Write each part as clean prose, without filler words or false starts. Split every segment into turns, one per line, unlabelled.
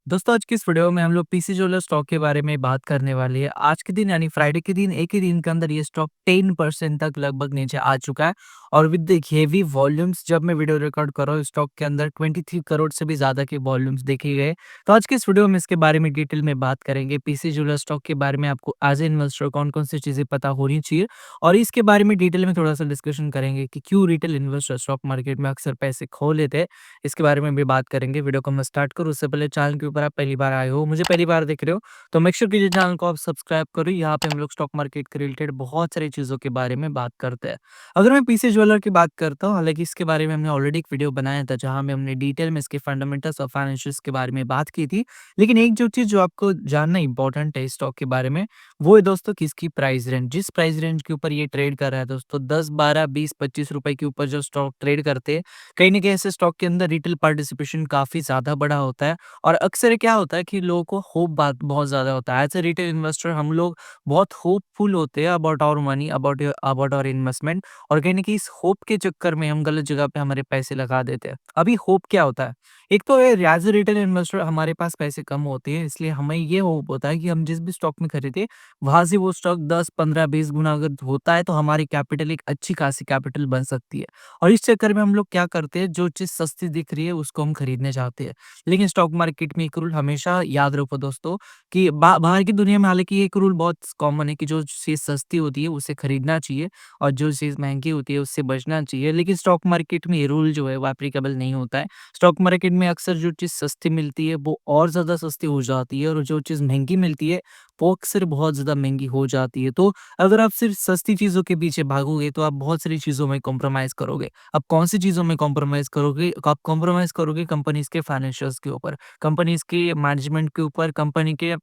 दोस्तों आज की इस वीडियो में हम लोग पीसी ज्वेलर्स स्टॉक के बारे में बात करने वाली है। आज के दिन यानी फ्राइडे के दिन एक ही दिन के अंदर ये स्टॉक 10% तक लगभग नीचे आ चुका है और विद द हेवी वॉल्यूम्स जब मैं वीडियो रिकॉर्ड कर रहा हूँ स्टॉक के अंदर 23 करोड़ से भी ज़्यादा के वॉल्यूम्स देखे गए। तो आज की इस वीडियो में इसके बारे में डिटेल में बात करेंगे। पीसी ज्वेलर्स स्टॉक के बारे में आपको एज ए इन्वेस्टर कौन-कौन सी चीज़ें पता होनी चाहिए और इसके बारे में डिटेल में थोड़ा-सा डिस्कशन करेंगे कि क्यों रिटेल इन्वेस्टर स्टॉक मार्केट में अक्सर पैसे खो लेते हैं। इसके बारे में भी बात करेंगे। वीडियो को मैं स्टार्ट करूँ उससे पहले चैनल के ऊपर आप पहली बार आए हो, मुझे पहली बार देख रहे हो, तो मेक श्योर कीजिए चैनल को आप सब्सक्राइब करो। यहाँ पे हम लोग स्टॉक मार्केट के रिलेटेड बहुत सारी चीज़ों के बारे में बात करते हैं। अगर मैं पीसी ज्वेलर की बात करता हूँ, हालाँकि इसके बारे में हमने ऑलरेडी एक वीडियो बनाया था जहाँ में हमने डिटेल में इसके फंडामेंटल्स और फाइनेंशियल्स के बारे में बात की थी। लेकिन एक जो चीज़ जो आपको जानना इम्पोर्टेंट है इस स्टॉक के बारे में, वो है दोस्तों कि इसकी प्राइस रेंज। जिस प्राइस रेंज के ऊपर ये ट्रेड कर रहा है दोस्तों 10, 12, 20, 25 रुपए के ऊपर जो स्टॉक ट्रेड करते हैं, कहीं न कहीं ऐसे स्टॉक के अंदर रिटेल पार्टिसिपेशन काफ़ी ज़्यादा बड़ा होता है और अक्सर क्या होता है कि लोगों को होप बात बहुत ज़्यादा होता है। एज़ अ रिटेल इन्वेस्टर हम लोग बहुत होपफुल होते हैं about our money, about our investment और कहीं न कहीं इस होप के चक्कर में हम गलत जगह पे हमारे पैसे लगा देते हैं। अभी होप क्या होता है? एक तो है एज़ अ रिटेल इन्वेस्टर हमारे पास पैसे कम होते हैं, इसलिए हमें ये होप होता है कि हम जिस भी स्टॉक में खरीदे, वहाँ से वो स्टॉक 10, 15, 20 गुना अगर होता है तो हमारी कैपिटल एक अच्छी खासी कैपिटल बन सकती है। और इस चक्कर में हम लोग क्या करते हैं, जो चीज़ सस्ती दिख रही है उसको हम खरीदने जाते हैं। लेकिन स्टॉक मार्केट में एक रूल हमेशा याद रखो दोस्तों कि बाहर की दुनिया में हालाँकि एक रूल बहुत कॉमन है कि जो चीज़ सस्ती होती है उसे खरीदना चाहिए और जो चीज़ महँगी होती है उससे बचना चाहिए। लेकिन स्टॉक मार्केट में ये रूल जो है वो एप्लीकेबल नहीं होता है। स्टॉक मार्केट में अक्सर जो चीज़ सस्ती मिलती है वो और ज़्यादा सस्ती हो जाती है और जो चीज़ महँगी मिलती है वो अक्सर बहुत ज़्यादा महँगी हो जाती है। तो अगर आप सिर्फ़ सस्ती चीज़ों के पीछे भागोगे तो आप बहुत सारी चीज़ों में कॉम्प्रोमाइज़ करोगे। आप कौन-सी चीज़ों में कॉम्प्रोमाइज़ करोगे? आप कॉम्प्रोमाइज़ करोगे कंपनीज़ के फाइनेंशियल्स के ऊपर, कंपनीज़ के मैनेजमेंट के ऊपर, कंपनी के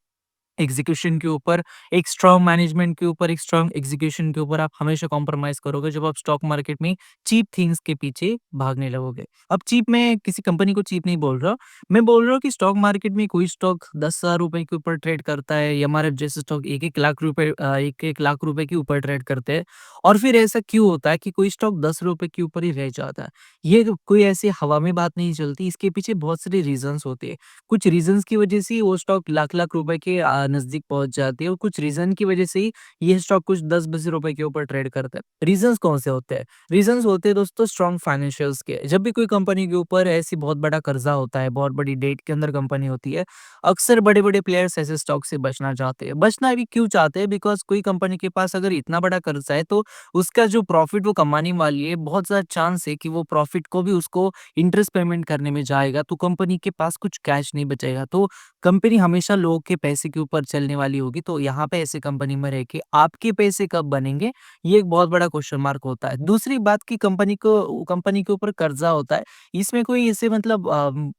एग्ज़ीक्यूशन के ऊपर, एक स्ट्रॉन्ग मैनेजमेंट के ऊपर, एक स्ट्रॉन्ग एग्ज़ीक्यूशन के ऊपर आप हमेशा कॉम्प्रोमाइज़ करोगे जब आप स्टॉक मार्केट में चीप थिंग्स के पीछे भागने लगोगे। अब चीप मैं किसी कंपनी को चीप नहीं बोल रहा, मैं बोल रहा हूँ कि स्टॉक मार्केट में कोई स्टॉक 10,000 रुपए के ऊपर ट्रेड करता है या हमारे जैसे स्टॉक 1-1 लाख रुपए 1-1 लाख रुपए के ऊपर ट्रेड करते हैं और फिर ऐसा क्यों होता है कि कोई स्टॉक 10 रुपए के ऊपर ही रह जाता है। ये कोई ऐसी हवा में बात नहीं चलती, इसके पीछे बहुत सारे रीज़न्स होते हैं। कुछ रीज़न्स की वजह से ही वो स्टॉक लाख-लाख रुपए के नज़दीक पहुँच जाती है और कुछ रीज़न की वजह से ही ये स्टॉक कुछ 10-20 रुपए के ऊपर ट्रेड करता है। रीज़न्स कौन से होते हैं? रीज़न्स होते हैं दोस्तों स्ट्रॉन्ग फाइनेंशियल्स के। जब भी कोई कंपनी के ऊपर ऐसी बहुत बड़ा कर्ज़ा होता है, बहुत बड़ी डेट के अंदर कंपनी होती है, अक्सर बड़े-बड़े प्लेयर्स ऐसे स्टॉक से बचना चाहते हैं। बचना भी क्यों चाहते हैं? बिकॉज़ कोई कंपनी के पास अगर इतना बड़ा कर्ज़ा है तो उसका जो प्रॉफ़िट वो कमाने वाली है, बहुत ज़्यादा चांस है कि वो प्रॉफ़िट को भी उसको इंटरेस्ट पेमेंट करने में जाएगा, तो कंपनी के पास कुछ कैश नहीं बचेगा। तो कंपनी हमेशा लोगों के पैसे के ऊपर चलने वाली होगी, तो यहाँ पे ऐसे कंपनी में रह के आपके पैसे कब बनेंगे, ये एक बहुत बड़ा क्वेश्चन मार्क होता है। दूसरी बात कि कंपनी के ऊपर कर्ज़ा होता है, इसमें कोई ऐसे मतलब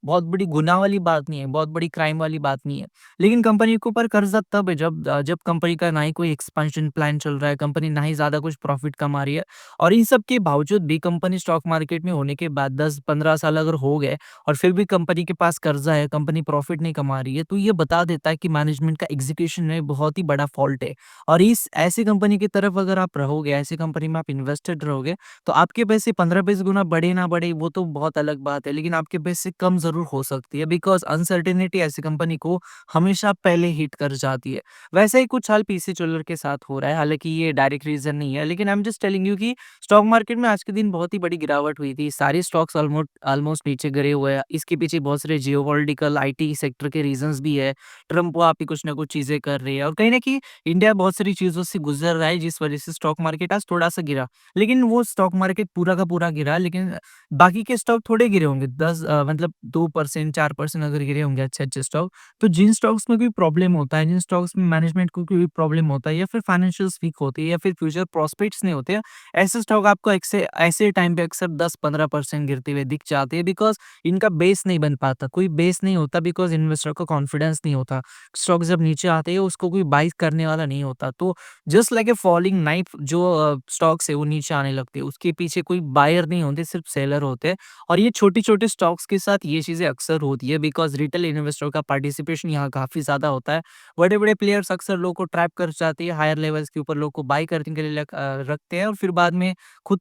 बहुत बड़ी गुनाह वाली बात नहीं है, बहुत बड़ी क्राइम वाली बात नहीं है। लेकिन कंपनी के ऊपर कर्ज़ा तब है जब कंपनी का ना ही कोई एक्सपेंशन प्लान चल रहा है, कंपनी ना ही ज़्यादा कुछ प्रॉफ़िट कमा रही है और इन सब के बावजूद भी कंपनी स्टॉक मार्केट में होने के बाद 10-15 साल अगर हो गए और फिर भी कंपनी के पास कर्ज़ा है, कंपनी प्रॉफ़िट नहीं कमा रही है, तो ये बता देता है कि मैनेजमेंट का एग्ज़ीक्यूशन में बहुत ही बड़ा फ़ॉल्ट है। और इस ऐसी कंपनी की तरफ अगर आप रहोगे, ऐसी कंपनी में आप इन्वेस्टेड रहोगे, तो आपके पैसे 15-20 गुना बढ़े ना बढ़े वो तो बहुत अलग बात है, लेकिन आपके पैसे कम ज़रूर हो सकती है बिकॉज़ अनसर्टेनिटी ऐसी कंपनी को हमेशा पहले हिट कर जाती है। वैसा ही कुछ हाल पीसी ज्वेलर के साथ हो रहा है, हालाँकि ये डायरेक्ट रीज़न नहीं है, लेकिन I am just telling you कि स्टॉक मार्केट में आज के दिन बहुत ही बड़ी गिरावट हुई थी। सारे स्टॉक्स ऑलमोस्ट नीचे गिरे हुए हैं। इसके पीछे बहुत सारे जियोपॉलिटिकल आईटी सेक्टर के रीज़न्स भी है। ट्रम्प वहाँ पे कुछ ना कुछ चीज़ें कर रही है और कहीं न कहीं इंडिया बहुत सारी चीज़ों से गुज़र रहा है जिस वज़ह से स्टॉक मार्केट आज थोड़ा-सा गिरा। लेकिन वो स्टॉक मार्केट पूरा का पूरा गिरा लेकिन बाकी के स्टॉक थोड़े गिरे होंगे। 10 मतलब 2% 4% अगर गिरे होंगे अच्छे-अच्छे स्टॉक। तो जिन स्टॉक्स में कोई प्रॉब्लम होता है, जिन स्टॉक्स में मैनेजमेंट को कोई प्रॉब्लम होता है या फिर फाइनेंशियल्स वीक होती है या फिर फ्यूचर प्रॉस्पेक्ट्स नहीं होते हैं, ऐसे स्टॉक आपको ऐसे टाइम पे अक्सर 10-15% गिरते हुए दिख जाते हैं बिकॉज़ इनका बेस नहीं बन पाता। कोई बेस नहीं होता बिकॉज़ इन्वेस्टर को कॉन्फिडेंस नहीं होता। स्टॉक जब नीचे आते हैं उसको कोई बाय करने वाला नहीं होता। तो जस्ट लाइक अ फॉलिंग नाइफ जो स्टॉक्स है वो नीचे आने लगते हैं। उसके पीछे कोई बायर नहीं होते, सिर्फ सेलर होते हैं और ये छोटे-छोटे स्टॉक्स के साथ ये चीज़ें अक्सर होती है बिकॉज़ रिटेल इन्वेस्टर का पार्टिसिपेशन यहाँ काफ़ी ज़्यादा होता है। बड़े-बड़े प्लेयर्स अक्सर लोगों को ट्रैप कर जाते हैं, हायर लेवल्स के ऊपर लोगों को बाय करने के लिए रखते हैं और फिर बाद में खुद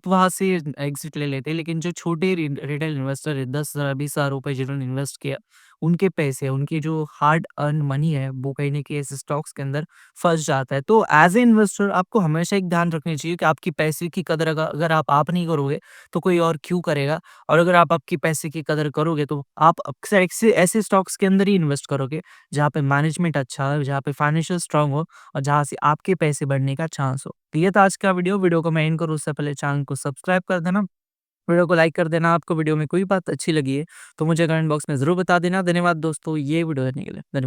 वहाँ से एग्ज़िट ले लेते हैं। लेकिन जो छोटे रि रिटेल इन्वेस्टर है 10,000 20,000 रुपए जिन्होंने इन्वेस्ट किया, उनके पैसे, उनकी जो हार्ड अर्न मनी है, वो कहीं न कहीं ऐसे स्टॉक्स के अंदर फँस जाता है। तो एज़ ए इन्वेस्टर आपको हमेशा एक ध्यान रखनी चाहिए कि आपकी पैसे की कदर अगर आप नहीं करोगे, तो कोई और क्यों करेगा? और अगर आप आपकी पैसे की कदर करोगे, तो आप अक्सर ऐसे ऐसे स्टॉक्स के अंदर ही इन्वेस्ट करोगे, जहाँ पे मैनेजमेंट अच्छा हो, जहाँ पे फाइनेंशियल स्ट्रांग हो और जहाँ से आपके पैसे बढ़ने का चांस हो। तो ये था आज का वीडियो को मैं एंड करूँ उससे पहले चैनल को सब्सक्राइब कर देना, वीडियो को लाइक कर देना। आपको वीडियो में कोई बात अच्छी लगी है, तो मुझे कमेंट बॉक्स में ज़रूर बता देना। धन्यवाद दोस्तों, ये वीडियो देखने के लिए। धन्यवाद।